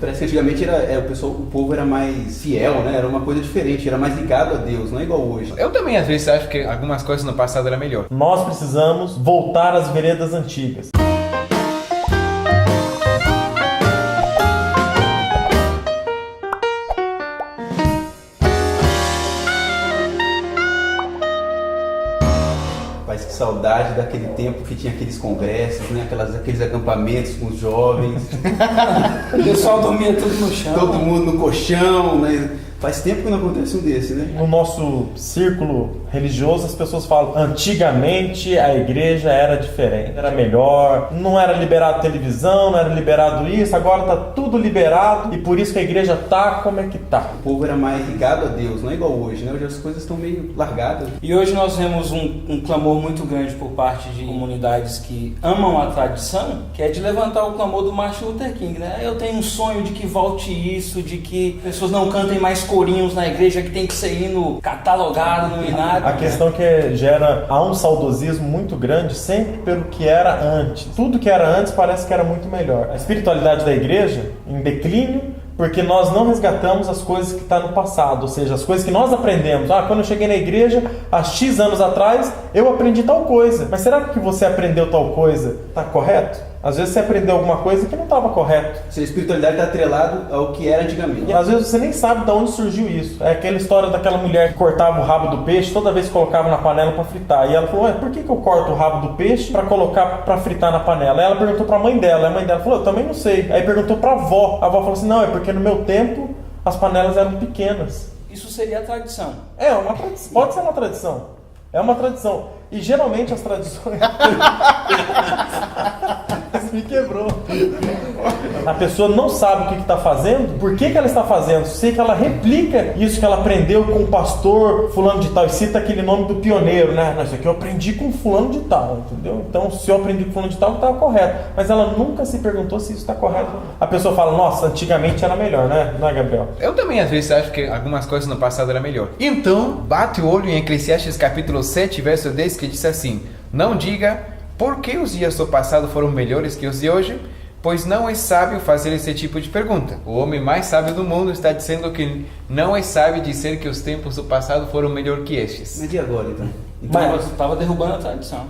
Parece que antigamente o povo era mais fiel, né? Era uma coisa diferente, era mais ligado a Deus, não é igual hoje. Eu também às vezes acho que algumas coisas no passado eram melhor. Nós precisamos voltar às veredas antigas. Mas que saudade daquele tempo que tinha aqueles congressos, né? Aqueles acampamentos com os jovens. O pessoal dormia tudo no chão. Todo mundo no colchão, né? Faz tempo que não acontece um desse, né? No nosso círculo religioso, as pessoas falam: antigamente a igreja era diferente, era melhor, não era liberado televisão, não era liberado isso, agora tá tudo liberado e por isso que a igreja tá como é que tá. O povo era mais ligado a Deus, não é igual hoje, né? Hoje as coisas estão meio largadas. E hoje nós vemos um clamor muito grande por parte de comunidades que amam a tradição, que é de levantar o clamor do Martin Luther King, né? Eu tenho um sonho de que volte isso, de que pessoas não cantem mais corinhos na igreja, que tem que ser hino catalogado no inário. A questão há um saudosismo muito grande sempre pelo que era antes. Tudo que era antes parece que era muito melhor. A espiritualidade da igreja em declínio, porque nós não resgatamos as coisas que estão no passado, ou seja, as coisas que nós aprendemos. Quando eu cheguei na igreja, há X anos atrás, eu aprendi tal coisa. Mas será que o que você aprendeu tal coisa está correto? Às vezes você aprendeu alguma coisa que não estava correto. A espiritualidade está atrelada ao que era antigamente. E às vezes você nem sabe de onde surgiu isso. É aquela história daquela mulher que cortava o rabo do peixe, toda vez que colocava na panela para fritar. E ela falou: por que eu corto o rabo do peixe para colocar para fritar na panela? Aí ela perguntou para a mãe dela. A mãe dela falou: eu também não sei. Aí perguntou para a avó. A avó falou assim: não, é porque no meu tempo as panelas eram pequenas. Isso seria a tradição. Uma tradição. Pode ser uma tradição. É uma tradição. E geralmente as tradições... me quebrou. A pessoa não sabe o que está fazendo, por que ela está fazendo. Sei que ela replica isso que ela aprendeu com o pastor fulano de tal, e cita aquele nome do pioneiro, né? Isso aqui eu aprendi com fulano de tal, entendeu? Então, se eu aprendi com fulano de tal, estava correto. Mas ela nunca se perguntou se isso está correto. A pessoa fala: nossa, antigamente era melhor, né? Não é, Gabriel? Eu também às vezes acho que algumas coisas no passado eram melhor. Então, bate o olho em Eclesiastes capítulo 7, verso 10, que diz assim: não diga por que os dias do passado foram melhores que os de hoje, pois não é sábio fazer esse tipo de pergunta. O homem mais sábio do mundo está dizendo que não é sábio dizer que os tempos do passado foram melhor que estes. Mas e agora, então? Então estava derrubando a tradição.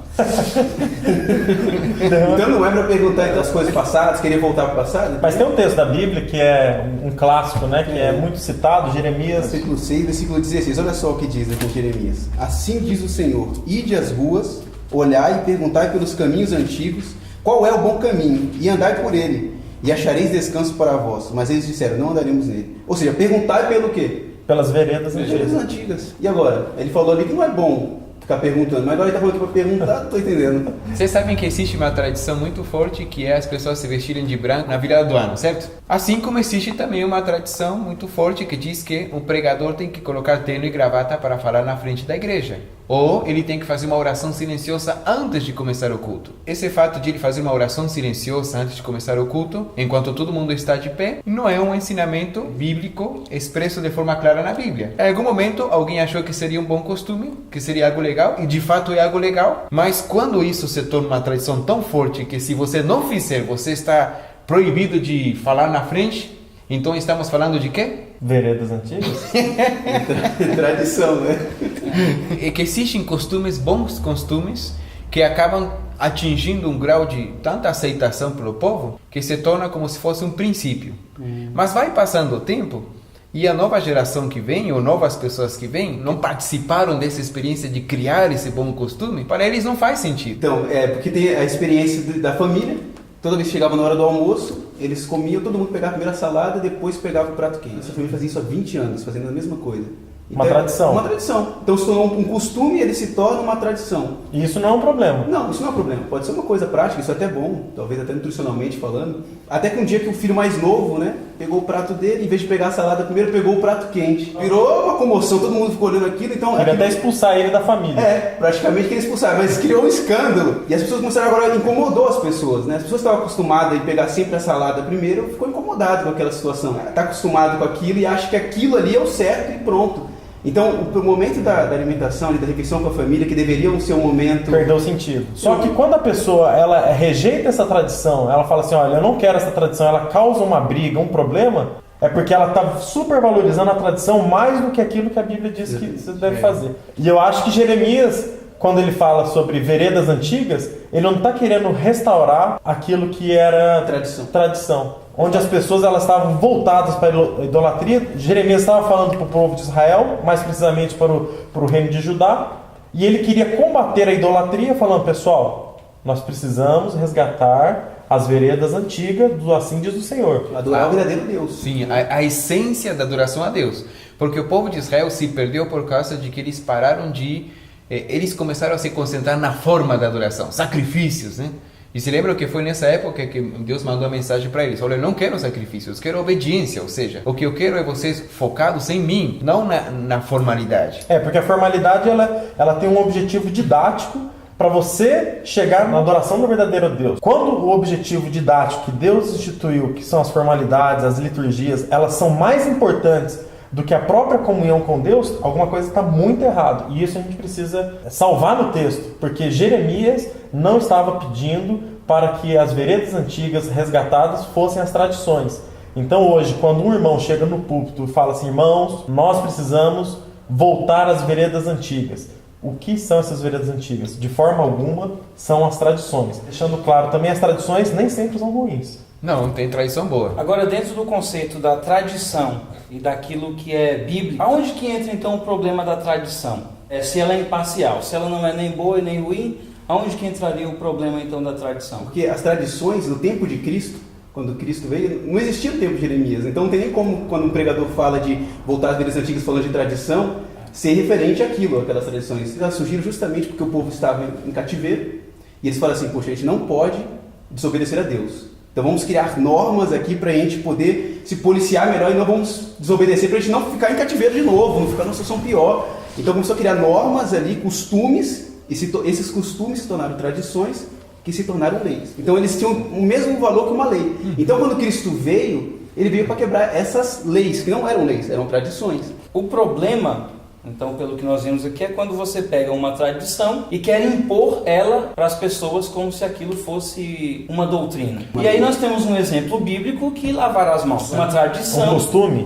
Então não é para perguntar então as coisas passadas, querer voltar para o passado? Mas tem um texto da Bíblia que é um clássico, né? Que é muito citado, Jeremias. Versículo 6, versículo 16. Olha só o que diz aqui em Jeremias. Assim diz o Senhor: ide às ruas, olhai e perguntai pelos caminhos antigos, qual é o bom caminho, e andai por ele, e achareis descanso para vós. Mas eles disseram: não andaremos nele. Ou seja, perguntai pelo quê? Pelas veredas antigas. E agora? Ele falou ali que não é bom ficar perguntando, mas agora ele está falando para perguntar, não estou entendendo. Vocês sabem que existe uma tradição muito forte, que é as pessoas se vestirem de branco na virada do ano, certo? Assim como existe também uma tradição muito forte que diz que o pregador tem que colocar terno e gravata para falar na frente da igreja. Ou ele tem que fazer uma oração silenciosa antes de começar o culto. Esse fato de ele fazer uma oração silenciosa antes de começar o culto, enquanto todo mundo está de pé, não é um ensinamento bíblico expresso de forma clara na Bíblia. Em algum momento alguém achou que seria um bom costume, que seria algo legal, e de fato é algo legal, mas quando isso se torna uma tradição tão forte que se você não fizer, você está proibido de falar na frente, então estamos falando de quê? Veredas antigas? Tradição, né? É que existem costumes, bons costumes, que acabam atingindo um grau de tanta aceitação pelo povo, que se torna como se fosse um princípio. Mas vai passando o tempo, e a nova geração que vem, ou novas pessoas que vêm, não participaram dessa experiência de criar esse bom costume, para eles não faz sentido. Então, porque tem a experiência da família. Toda vez que chegava na hora do almoço, eles comiam, todo mundo pegava a primeira salada, depois pegava o prato quente. Essa família fazia isso há 20 anos, fazendo a mesma coisa. Uma tradição. Uma tradição. Então se tornou um costume, ele se torna uma tradição. E isso não é um problema. Não, isso não é um problema. Pode ser uma coisa prática, isso é até bom, talvez até nutricionalmente falando. Até que um dia que o filho mais novo, né, pegou o prato dele, em vez de pegar a salada primeiro, pegou o prato quente. Virou uma comoção, todo mundo ficou olhando aquilo, então... Queria até expulsar ele da família. Praticamente queria expulsar, mas criou um escândalo. E as pessoas começaram agora, incomodou as pessoas, né? As pessoas estavam acostumadas a pegar sempre a salada primeiro, ficou incomodado com aquela situação. Está acostumado com aquilo e acha que aquilo ali é o certo e pronto. Então, o momento da alimentação, da refeição com a família, que deveria ser um momento... Perdeu o sentido. Só que quando a pessoa ela rejeita essa tradição, ela fala assim, olha, eu não quero essa tradição, ela causa uma briga, um problema, é porque ela está supervalorizando a tradição mais do que aquilo que a Bíblia diz que você deve fazer. E eu acho que Jeremias, quando ele fala sobre veredas antigas, ele não está querendo restaurar aquilo que era tradição. Onde as pessoas elas estavam voltadas para a idolatria. Jeremias estava falando para o povo de Israel, mais precisamente para o reino de Judá, e ele queria combater a idolatria, falando, pessoal, nós precisamos resgatar as veredas antigas, assim diz o Senhor. Adorar o verdadeiro Deus. Sim, a essência da adoração a Deus. Porque o povo de Israel se perdeu por causa de que eles pararam de... Eles começaram a se concentrar na forma da adoração, sacrifícios, né? E se lembram que foi nessa época que Deus mandou a mensagem para eles: olha, eu não quero sacrifícios, eu quero obediência, ou seja, o que eu quero é vocês focados em mim, não na formalidade. Porque a formalidade ela tem um objetivo didático para você chegar na adoração do verdadeiro Deus. Quando o objetivo didático que Deus instituiu, que são as formalidades, as liturgias, elas são mais importantes do que a própria comunhão com Deus, alguma coisa está muito errado. E isso a gente precisa salvar no texto, porque Jeremias não estava pedindo para que as veredas antigas resgatadas fossem as tradições. Então hoje, quando um irmão chega no púlpito e fala assim, irmãos, nós precisamos voltar às veredas antigas. O que são essas veredas antigas? De forma alguma, são as tradições. Deixando claro, também as tradições nem sempre são ruins. Não tem tradição boa. Agora, dentro do conceito da tradição e daquilo que é bíblico, aonde que entra então o problema da tradição? Se ela é imparcial, se ela não é nem boa e nem ruim, aonde que entraria o problema então da tradição? Porque as tradições, no tempo de Cristo, quando Cristo veio, não existia o tempo de Jeremias. Então não tem nem como, quando um pregador fala de voltar às veredas antigas falando de tradição, ser referente àquilo, aquelas tradições. Elas surgiram justamente porque o povo estava em cativeiro, e eles falam assim, poxa, a gente não pode desobedecer a Deus. Então vamos criar normas aqui para a gente poder se policiar melhor e não vamos desobedecer para a gente não ficar em cativeiro de novo, não ficar numa situação pior. Então começou a criar normas ali, costumes, e esses costumes se tornaram tradições que se tornaram leis. Então eles tinham o mesmo valor que uma lei. Então quando Cristo veio, ele veio para quebrar essas leis, que não eram leis, eram tradições. O problema, então, pelo que nós vimos aqui, é quando você pega uma tradição e quer impor ela para as pessoas como se aquilo fosse uma doutrina. E aí nós temos um exemplo bíblico que lavar as mãos. Uma tradição.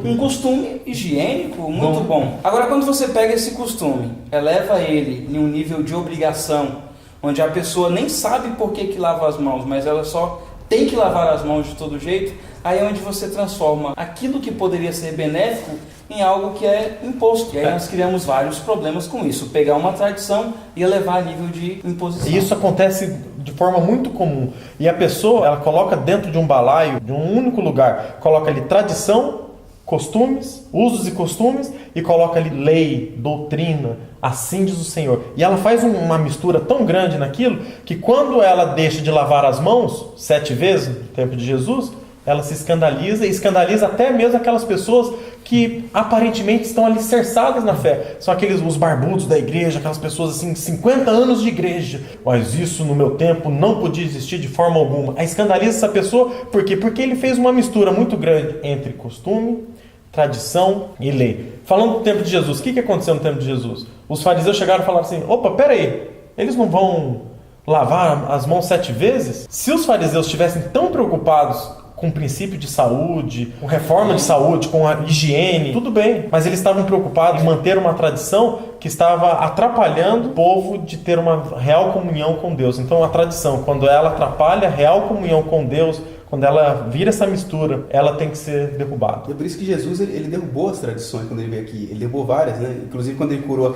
Um costume higiênico muito bom. Agora, quando você pega esse costume, eleva ele em um nível de obrigação, onde a pessoa nem sabe por que lava as mãos, mas ela só tem que lavar as mãos de todo jeito, aí é onde você transforma aquilo que poderia ser benéfico em algo que é imposto. E aí nós criamos vários problemas com isso. Pegar uma tradição e elevar a nível de imposição. E isso acontece de forma muito comum. E a pessoa, ela coloca dentro de um balaio, de um único lugar, coloca ali tradição, costumes, usos e costumes, e coloca ali lei, doutrina, assim diz o Senhor. E ela faz uma mistura tão grande naquilo, que quando ela deixa de lavar as mãos 7 vezes no tempo de Jesus, ela se escandaliza, e escandaliza até mesmo aquelas pessoas que aparentemente estão alicerçadas na fé. São os barbudos da igreja, aquelas pessoas assim, 50 anos de igreja. Mas isso no meu tempo não podia existir de forma alguma. Aí escandaliza essa pessoa, por quê? Porque ele fez uma mistura muito grande entre costume, tradição e lei. Falando do tempo de Jesus, o que aconteceu no tempo de Jesus? Os fariseus chegaram e falaram assim, opa, peraí, eles não vão lavar as mãos 7 vezes? Se os fariseus estivessem tão preocupados com o princípio de saúde, com reforma de saúde, com a higiene, tudo bem. Mas eles estavam preocupados em manter uma tradição que estava atrapalhando o povo de ter uma real comunhão com Deus. Então a tradição, quando ela atrapalha a real comunhão com Deus, quando ela vira essa mistura, ela tem que ser derrubada. É por isso que Jesus ele derrubou as tradições quando ele veio aqui. Ele derrubou várias, né? Inclusive quando ele curou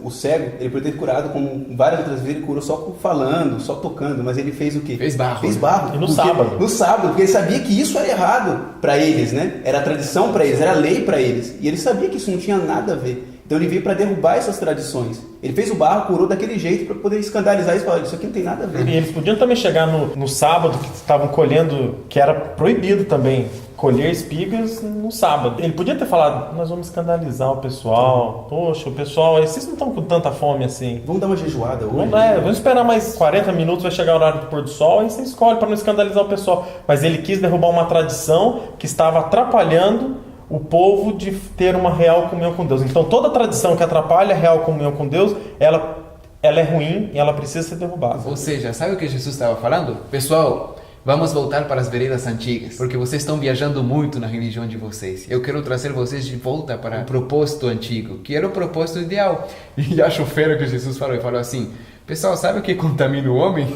o cego, ele poderia ter curado como várias outras vezes, ele curou só falando, só tocando, mas ele fez o quê? Fez barro. Fez barro. E no sábado. No sábado, porque ele sabia que isso era errado para eles, né? Era tradição para eles, era lei para eles. E ele sabia que isso não tinha nada a ver. Então ele veio para derrubar essas tradições. Ele fez o barro, curou daquele jeito para poder escandalizar e falar, isso aqui não tem nada a ver. E eles podiam também chegar no sábado, que estavam colhendo, que era proibido também, colher espigas no sábado. Ele podia ter falado, nós vamos escandalizar o pessoal. Poxa, o pessoal, vocês não estão com tanta fome assim. Vamos dar uma jejuada hoje. Vamos esperar mais 40 minutos, vai chegar o horário do pôr do sol, e você escolhe para não escandalizar o pessoal. Mas ele quis derrubar uma tradição que estava atrapalhando o povo de ter uma real comunhão com Deus. Então toda tradição que atrapalha a real comunhão com Deus, ela é ruim e ela precisa ser derrubada. Ou seja, sabe o que Jesus estava falando? Pessoal, vamos voltar para as veredas antigas, porque vocês estão viajando muito na religião de vocês. Eu quero trazer vocês de volta para o propósito antigo, que era o propósito ideal. E acho fera que Jesus falou. Ele falou assim, pessoal, sabe o que contamina o homem?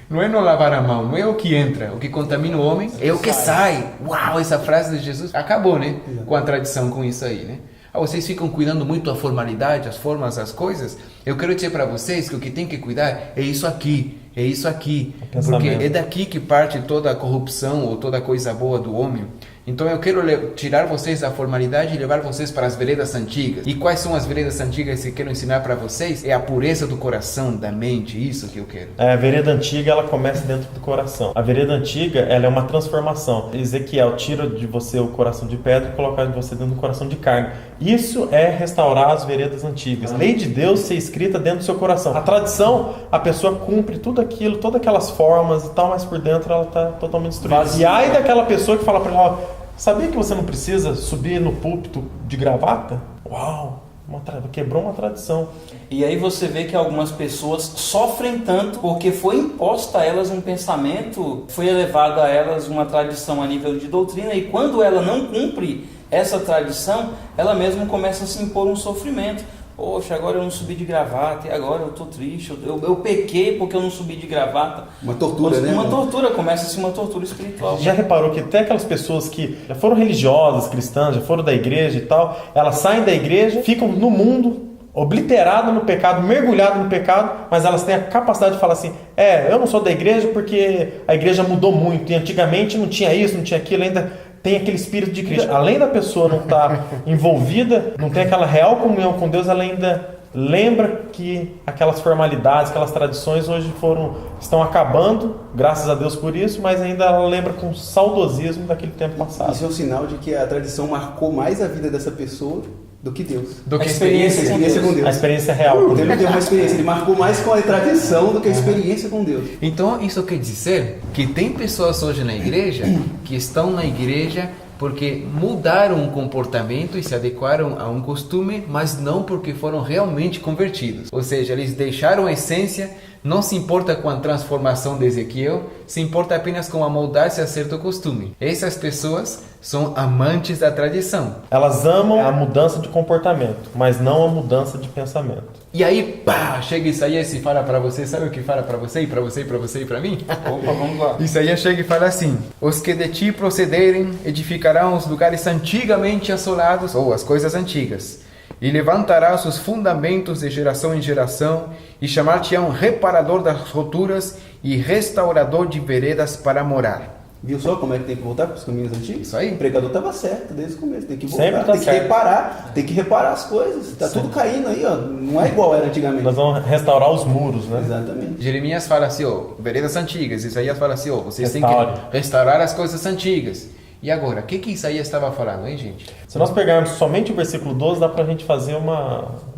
Não é não lavar a mão, não é o que entra. O que contamina o homem é o que sai. Uau, essa frase de Jesus acabou, né? Com a tradição, com isso aí, né? Vocês ficam cuidando muito da formalidade, as formas, as coisas. Eu quero dizer para vocês que o que tem que cuidar é isso aqui. É isso aqui. Porque é daqui que parte toda a corrupção ou toda a coisa boa do homem. Então eu quero tirar vocês da formalidade e levar vocês para as veredas antigas. E quais são as veredas antigas que eu quero ensinar para vocês? É a pureza do coração, da mente, isso que eu quero. A vereda antiga, ela começa dentro do coração. A vereda antiga, ela é uma transformação. Ezequiel tira de você o coração de pedra e coloca de você dentro do coração de carne. Isso é restaurar as veredas antigas. A lei de Deus ser escrita dentro do seu coração. A tradição, a pessoa cumpre tudo aquilo, todas aquelas formas e tal, mas por dentro ela está totalmente destruída. E aí daquela pessoa que fala para ela, sabia que você não precisa subir no púlpito de gravata? Uau! Quebrou uma tradição. E aí você vê que algumas pessoas sofrem tanto porque foi imposta a elas um pensamento, foi elevada a elas uma tradição a nível de doutrina, e quando ela não cumpre essa tradição, ela mesma começa a se impor um sofrimento. Poxa, agora eu não subi de gravata, e agora eu estou triste, eu pequei porque eu não subi de gravata. Uma tortura, né? Uma tortura, começa-se uma tortura espiritual. Já reparou que até aquelas pessoas que já foram religiosas, cristãs, já foram da igreja e tal, elas saem da igreja, ficam no mundo, obliteradas no pecado, mergulhadas no pecado, mas elas têm a capacidade de falar assim, eu não sou da igreja porque a igreja mudou muito, e antigamente não tinha isso, não tinha aquilo, ainda tem aquele espírito de Cristo. Além da pessoa não estar envolvida, não tem aquela real comunhão com Deus, ela ainda lembra que aquelas formalidades, aquelas tradições hoje estão acabando, graças a Deus por isso, mas ainda ela lembra com saudosismo daquele tempo passado. Isso é um sinal de que a tradição marcou mais a vida dessa pessoa do que Deus. Do que a experiência com Deus. A experiência real. Ele não teve uma experiência, ele marcou mais com a tradição do que a experiência com Deus. Então isso quer dizer que tem pessoas hoje na igreja que estão na igreja porque mudaram um comportamento e se adequaram a um costume, mas não porque foram realmente convertidos. Ou seja, eles deixaram a essência, não se importa com a transformação de Ezequiel, se importa apenas com amoldar-se a certo costume. Essas pessoas são amantes da tradição. Elas amam a mudança de comportamento, mas não a mudança de pensamento. E aí, pá, chega Isaías e fala para você, sabe o que fala para você, e para você, e para você, e para mim? Opa, vamos lá. Isaías chega e fala assim, os que de ti procederem edificarão os lugares antigamente assolados, ou as coisas antigas, e levantarás os fundamentos de geração em geração, e chamar-te-ão reparador das roturas e restaurador de veredas para morar. Viu só como é que tem que voltar para os caminhos antigos? Isso aí. O pregador estava certo desde o começo. Tem que voltar, Sempre tá tem certo. que reparar, tem que reparar as coisas. Está tudo caindo aí, ó. Não é igual era antigamente. Nós vamos restaurar os muros, né? Exatamente. Jeremias fala assim, veredas antigas. Isaías fala assim, vocês têm Restaure. que restaurar as coisas antigas. E agora, o que Isaías estava falando, hein, gente? Se nós pegarmos somente o versículo 12, dá pra gente fazer um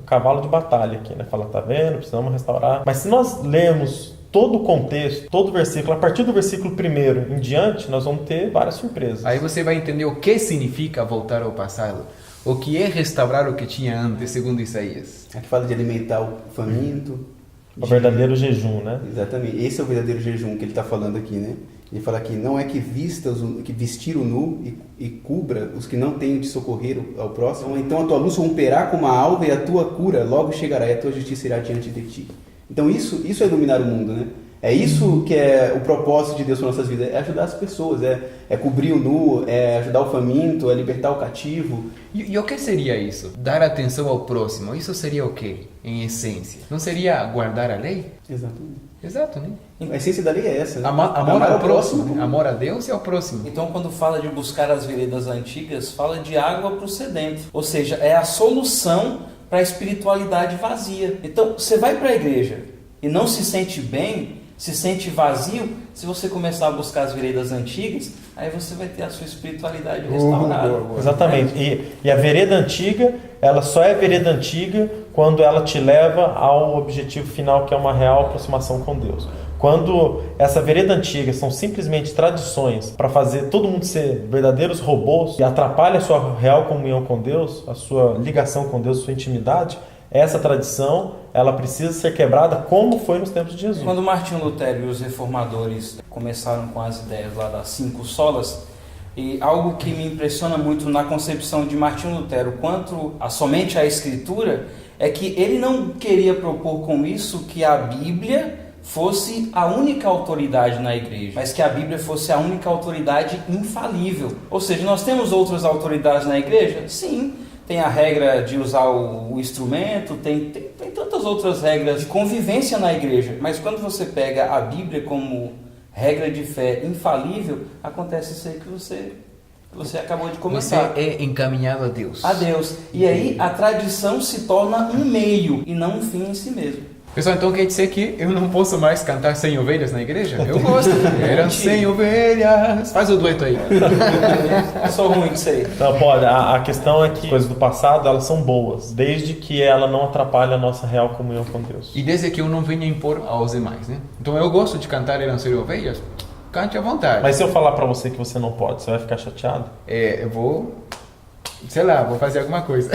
cavalo de batalha aqui, né? Falar, tá vendo? Precisamos restaurar. Mas se nós lermos todo o contexto, todo o versículo, a partir do versículo 1 em diante, nós vamos ter várias surpresas. Aí você vai entender o que significa voltar ao passado. O que é restaurar o que tinha antes, segundo Isaías. Aqui fala de alimentar o faminto. O verdadeiro jejum, né? Exatamente. Esse é o verdadeiro jejum que ele está falando aqui, né? Ele fala que não é que vestir o nu e cubra os que não têm de socorrer ao próximo. Então a tua luz romperá como a alva e a tua cura logo chegará e a tua justiça irá diante de ti. Então isso é iluminar o mundo, né? É isso que é o propósito de Deus para nossas vidas, é ajudar as pessoas, é cobrir o nu, é ajudar o faminto, é libertar o cativo. E o que seria isso? Dar atenção ao próximo, isso seria o quê, em essência? Não seria guardar a lei? Exatamente. Exato, né? A essência da lei é essa, né? Amor ao próximo, né? Amor a Deus e ao próximo. Então, quando fala de buscar as veredas antigas, fala de água para o sedento. Ou seja, é a solução para a espiritualidade vazia. Então, você vai para a igreja e não se sente bem, se sente vazio, se você começar a buscar as veredas antigas, aí você vai ter a sua espiritualidade restaurada. Exatamente. E a vereda antiga, ela só é vereda antiga quando ela te leva ao objetivo final, que é uma real aproximação com Deus. Quando essa vereda antiga são simplesmente tradições para fazer todo mundo ser verdadeiros robôs e atrapalha a sua real comunhão com Deus, a sua ligação com Deus, a sua intimidade, essa tradição ela precisa ser quebrada como foi nos tempos de Jesus. Quando Martinho Lutero e os reformadores começaram com as ideias lá das 5 solas, e algo que me impressiona muito na concepção de Martinho Lutero quanto a somente a Escritura, é que ele não queria propor com isso que a Bíblia fosse a única autoridade na igreja, mas que a Bíblia fosse a única autoridade infalível. Ou seja, nós temos outras autoridades na igreja? Sim. Tem a regra de usar o instrumento, tem tantas outras regras de convivência na igreja. Mas quando você pega a Bíblia como regra de fé infalível, acontece isso aí que você acabou de comentar. Você é encaminhado a Deus. A Deus. E aí a tradição se torna um meio e não um fim em si mesmo. Pessoal, então quer dizer que eu não posso mais cantar 100 ovelhas na igreja? Eu gosto. Eram 100 ovelhas. Faz o dueto aí. Eu sou ruim disso aí. Não, pode. A questão é que coisas do passado, elas são boas, desde que ela não atrapalhe a nossa real comunhão com Deus. E desde que eu não venha impor aos demais, né? Então eu gosto de cantar Eram 100 ovelhas. Cante à vontade. Mas se eu falar pra você que você não pode, você vai ficar chateado? Eu vou... Sei lá, vou fazer alguma coisa.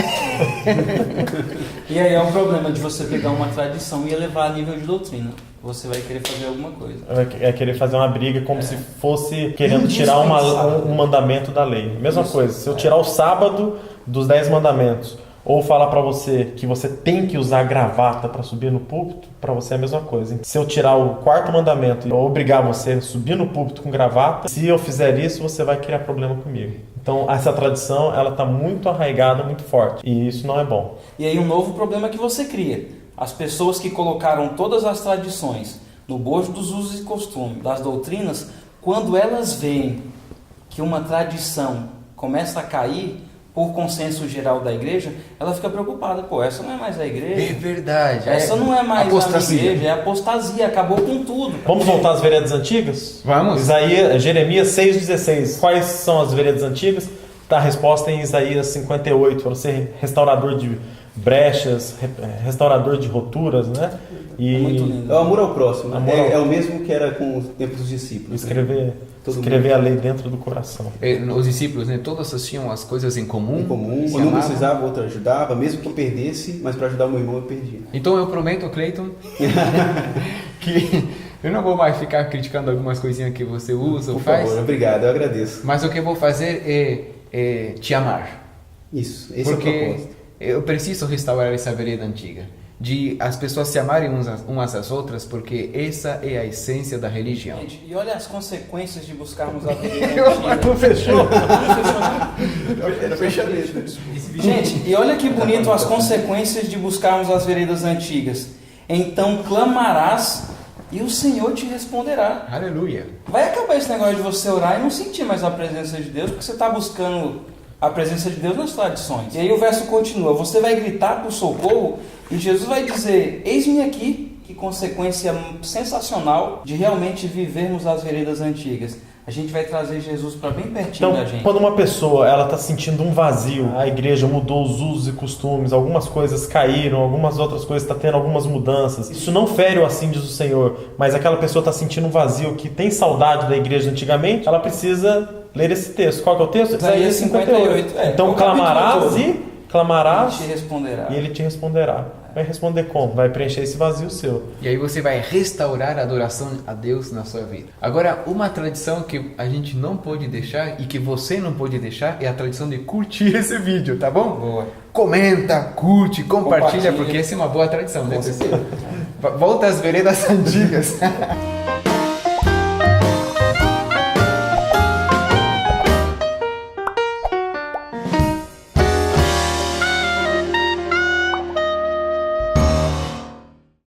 E aí é o problema de você pegar uma tradição e elevar a nível de doutrina. Você vai querer fazer alguma coisa. É querer fazer uma briga como se fosse querendo tirar um mandamento da lei. Mesma coisa, se eu tirar o sábado dos 10 mandamentos, ou falar pra você que você tem que usar gravata para subir no púlpito, pra você é a mesma coisa. Se eu tirar o 4º mandamento e obrigar você a subir no púlpito com gravata, se eu fizer isso, você vai criar problema comigo. Então, essa tradição, ela está muito arraigada, muito forte. E isso não é bom. E aí um novo problema que você cria. As pessoas que colocaram todas as tradições no bojo dos usos e costumes, das doutrinas, quando elas veem que uma tradição começa a cair por consenso geral da igreja, ela fica preocupada. Pô, essa não é mais a igreja. É verdade. Essa não é mais apostasia. a igreja, é apostasia, acabou com tudo. Vamos voltar às veredas antigas? Vamos. Jeremias 6,16. Quais são as veredas antigas? Está a resposta em Isaías 58. Para você restaurador de brechas, restaurador de roturas, né? É muito lindo. É o amor ao próximo. Amor É o mesmo que era com os tempos dos discípulos. Escrever a lei dentro do coração. Os discípulos, né, todos tinham as coisas em comum. Um não precisava, o outro ajudava, mesmo que perdesse, mas para ajudar o meu irmão eu perdia. Então eu prometo, Cleiton, que eu não vou mais ficar criticando algumas coisinhas que você usa ou faz. Por favor, obrigado, eu agradeço. Mas o que eu vou fazer é te amar. Isso, esse Porque é o propósito. eu preciso restaurar essa vereda antiga. De as pessoas se amarem umas às outras, porque essa é a essência da religião. Gente, e olha as consequências de buscarmos a vereda antiga. Não fechou. Era fechamento. Gente, e olha que bonito as consequências de buscarmos as veredas antigas. Então clamarás e o Senhor te responderá. Aleluia. Vai acabar esse negócio de você orar e não sentir mais a presença de Deus, porque você está buscando a presença de Deus nas tradições. E aí o verso continua, você vai gritar por socorro e Jesus vai dizer, eis-me aqui. Que consequência sensacional de realmente vivermos as veredas antigas. A gente vai trazer Jesus para bem pertinho Então, da gente. quando uma pessoa ela está sentindo um vazio, a igreja mudou os usos e costumes, algumas coisas caíram, algumas outras coisas está tendo algumas mudanças. Isso não fere o assim diz o Senhor, mas aquela pessoa está sentindo um vazio, que tem saudade da igreja antigamente, ela precisa ler esse texto. Qual que é o texto? Isaías 58. Então clamarás Ele te responderá. E ele te responderá. Vai responder como? Vai preencher esse vazio seu. E aí você vai restaurar a adoração a Deus na sua vida. Agora, uma tradição que a gente não pode deixar e que você não pode deixar é a tradição de curtir esse vídeo, tá bom? Boa. Comenta, curte, compartilha, porque essa é uma boa tradição, né? Volta às veredas antigas.